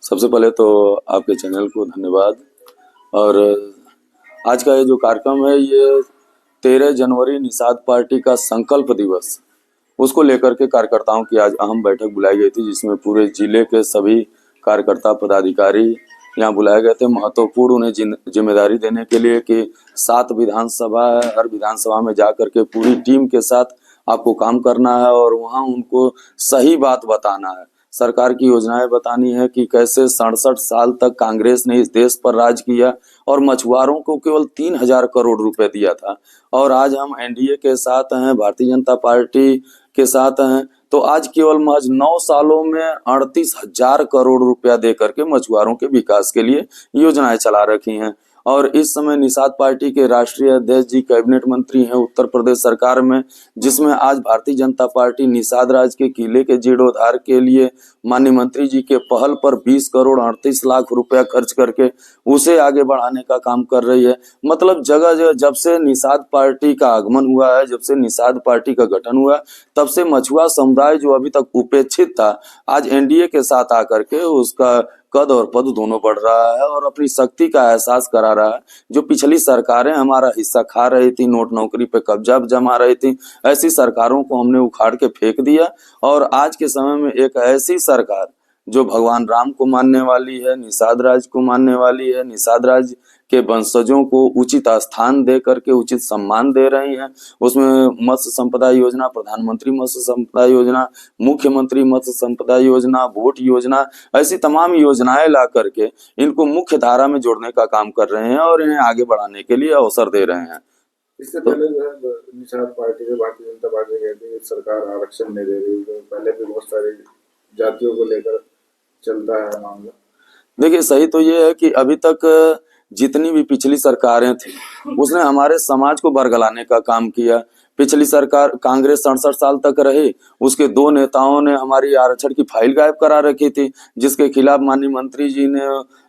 सबसे पहले तो आपके चैनल को धन्यवाद। और आज का ये जो कार्यक्रम है ये 13 जनवरी निषाद पार्टी का संकल्प दिवस, उसको लेकर के कार्यकर्ताओं की आज अहम बैठक बुलाई गई थी, जिसमें पूरे जिले के सभी कार्यकर्ता पदाधिकारी यहाँ बुलाए गए थे। महत्वपूर्ण उन्हें जिम्मेदारी देने के लिए कि 7 विधानसभा है, हर विधानसभा में जा करके पूरी टीम के साथ आपको काम करना है और वहाँ उनको सही बात बताना है, सरकार की योजनाएं बतानी है कि कैसे 67 साल तक कांग्रेस ने इस देश पर राज किया और मछुआरों को केवल 3000 करोड़ रुपए दिया था। और आज हम एनडीए के साथ हैं, भारतीय जनता पार्टी के साथ हैं, तो आज केवल महज 9 सालों में 38,000 करोड़ रुपया दे करके मछुआरों के विकास के लिए योजनाएं चला रखी हैं। और इस समय निषाद पार्टी के राष्ट्रीय अध्यक्ष जी कैबिनेट मंत्री हैं उत्तर प्रदेश सरकार में, जिसमें आज भारतीय जनता पार्टी निषाद राज के किले के जीर्णोद्धार के लिए माननीय मंत्री जी के पहल पर 20 करोड़ 38 लाख रुपया खर्च करके उसे आगे बढ़ाने का काम कर रही है। मतलब जगह जगह जब से निषाद पार्टी का आगमन हुआ है, जब से निषाद पार्टी का गठन हुआ, तब से मछुआ समुदाय जो अभी तक उपेक्षित था, आज एनडीए के साथ आकर के उसका कद और पद दोनों बढ़ रहा है और अपनी शक्ति का एहसास करा रहा है। जो पिछली सरकारें हमारा हिस्सा खा रही थी, नोट नौकरी पे कब्जा जमा रही थी, ऐसी सरकारों को हमने उखाड़ के फेंक दिया और आज के समय में एक ऐसी सरकार जो भगवान राम को मानने वाली है, निषाद राज को मानने वाली है, निषाद राज के वंशजों को उचित स्थान दे करके उचित सम्मान दे रही है। उसमें मत्स्य संपदा योजना, प्रधानमंत्री मत्स्य संपदा योजना, मुख्यमंत्री मत्स्य संपदा योजना, वोट योजना, ऐसी तमाम योजनाएं ला करके इनको मुख्य धारा में जोड़ने का काम कर रहे हैं और इन्हें आगे बढ़ाने के लिए अवसर दे रहे हैं। इससे पहले जो है निषाद पार्टी से भारतीय जनता पार्टी कहती है सरकार आरक्षण नहीं दे रही, तो पहले भी बहुत सारी जातियों को लेकर चलता है मामला। देखिए, सही तो ये है कि अभी तक जितनी भी पिछली सरकारें थी उसने हमारे समाज को बरगलाने का काम किया। पिछली सरकार कांग्रेस 67 साल तक रही, उसके 2 नेताओं ने हमारी आरक्षण की फाइल गायब करा रखी थी, जिसके खिलाफ माननीय मंत्री जी ने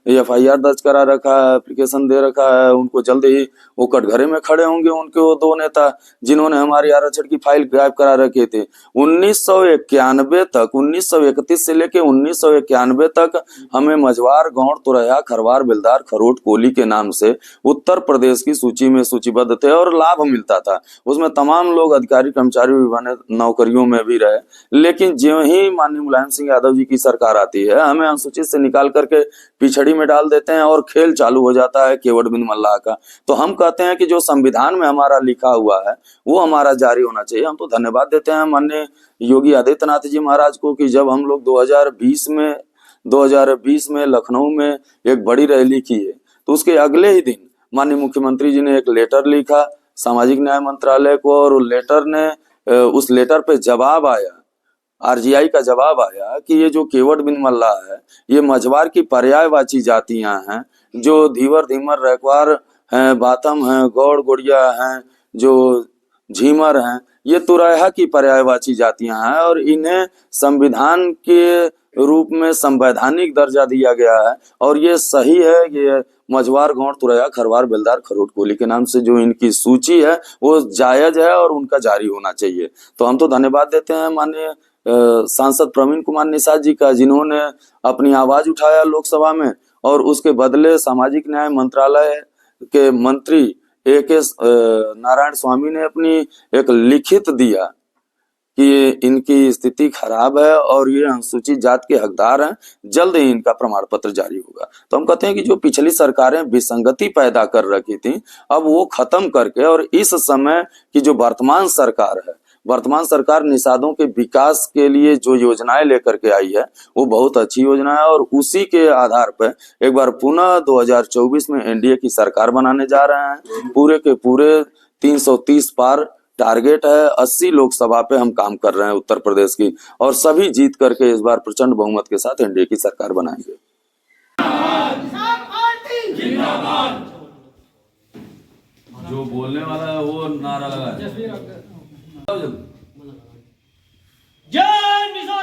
एफआईआर दर्ज करा रखा है, एप्लीकेशन दे रखा है। उनको जल्द ही वो कटघरे में खड़े होंगे, उनके वो 2 नेता जिन्होंने हमारी आरक्षण की फाइल गायब करा रखी थी। 1991 तक, 1931 से लेके 1991 तक हमें मझवार, गौड़, तुरैया, खरवार, बेलदार, खरोट, कोली के नाम से उत्तर प्रदेश की सूची में सूचीबद्ध थे और लाभ मिलता था। उसमें तमाम लोग अधिकारी, कर्मचारी, विभाग नौकरियों में भी रहे। लेकिन ज्यों ही माननीय मुलायम सिंह यादव जी की सरकार आती है, हमें अनुसूचित से निकाल करके पिछड़ी में डाल देते हैं और खेल चालू हो जाता है केवट बिंद मल्लाह का। तो हम कहते हैं कि जो संविधान में हमारा लिखा हुआ है वो हमारा जारी होना चाहिए। हम तो धन्यवाद देते हैं माननीय योगी आदित्यनाथ जी महाराज को कि जब हम लोग 2020 में लखनऊ में एक बड़ी रैली की है, तो उसके अगले ही दिन माननीय मुख्यमंत्री जी ने एक लेटर लिखा सामाजिक न्याय मंत्रालय को और उस लेटर पे जवाब आया, आरजीआई का जवाब आया कि ये जो केवट बिन मल्लाह है ये मझवार की पर्यायवाची जातियां हैं, जो धीवर, धीमर, रैकवार हैं, बातम हैं, गौड़, गोड़िया हैं, जो झीमर हैं, ये तुरैया की पर्यायवाची जातियां हैं और इन्हें संविधान के रूप में संवैधानिक दर्जा दिया गया है। और ये सही है, ये मझवार, गौड़, तुरैया, खरवार, बेलदार, खरोट, कोली के नाम से जो इनकी सूची है वो जायज है और उनका जारी होना चाहिए। तो हम तो धन्यवाद देते हैं माननीय सांसद प्रवीण कुमार निषाद जी का, जिन्होंने अपनी आवाज उठाया लोकसभा में और उसके बदले सामाजिक न्याय मंत्रालय के मंत्री AK नारायण स्वामी ने अपनी एक लिखित दिया कि इनकी स्थिति खराब है और ये अनुसूचित जात के हकदार हैं, जल्द ही इनका प्रमाण पत्र जारी होगा। तो हम कहते हैं कि जो पिछली सरकारें विसंगति पैदा कर रखी थी, अब वो खत्म करके और इस समय की जो वर्तमान सरकार है, वर्तमान सरकार निषादों के विकास के लिए जो योजनाएं लेकर के आई है वो बहुत अच्छी योजना है और उसी के आधार पर एक बार पुनः 2024 में एनडीए की सरकार बनाने जा रहे हैं। पूरे के पूरे 330 पार टारगेट है, 80 लोकसभा पे हम काम कर रहे हैं उत्तर प्रदेश की, और सभी जीत करके इस बार प्रचंड बहुमत के साथ एनडीए की सरकार बनाएंगे। जो बोलने वाला है वो नारा लगा है। जय निषाद।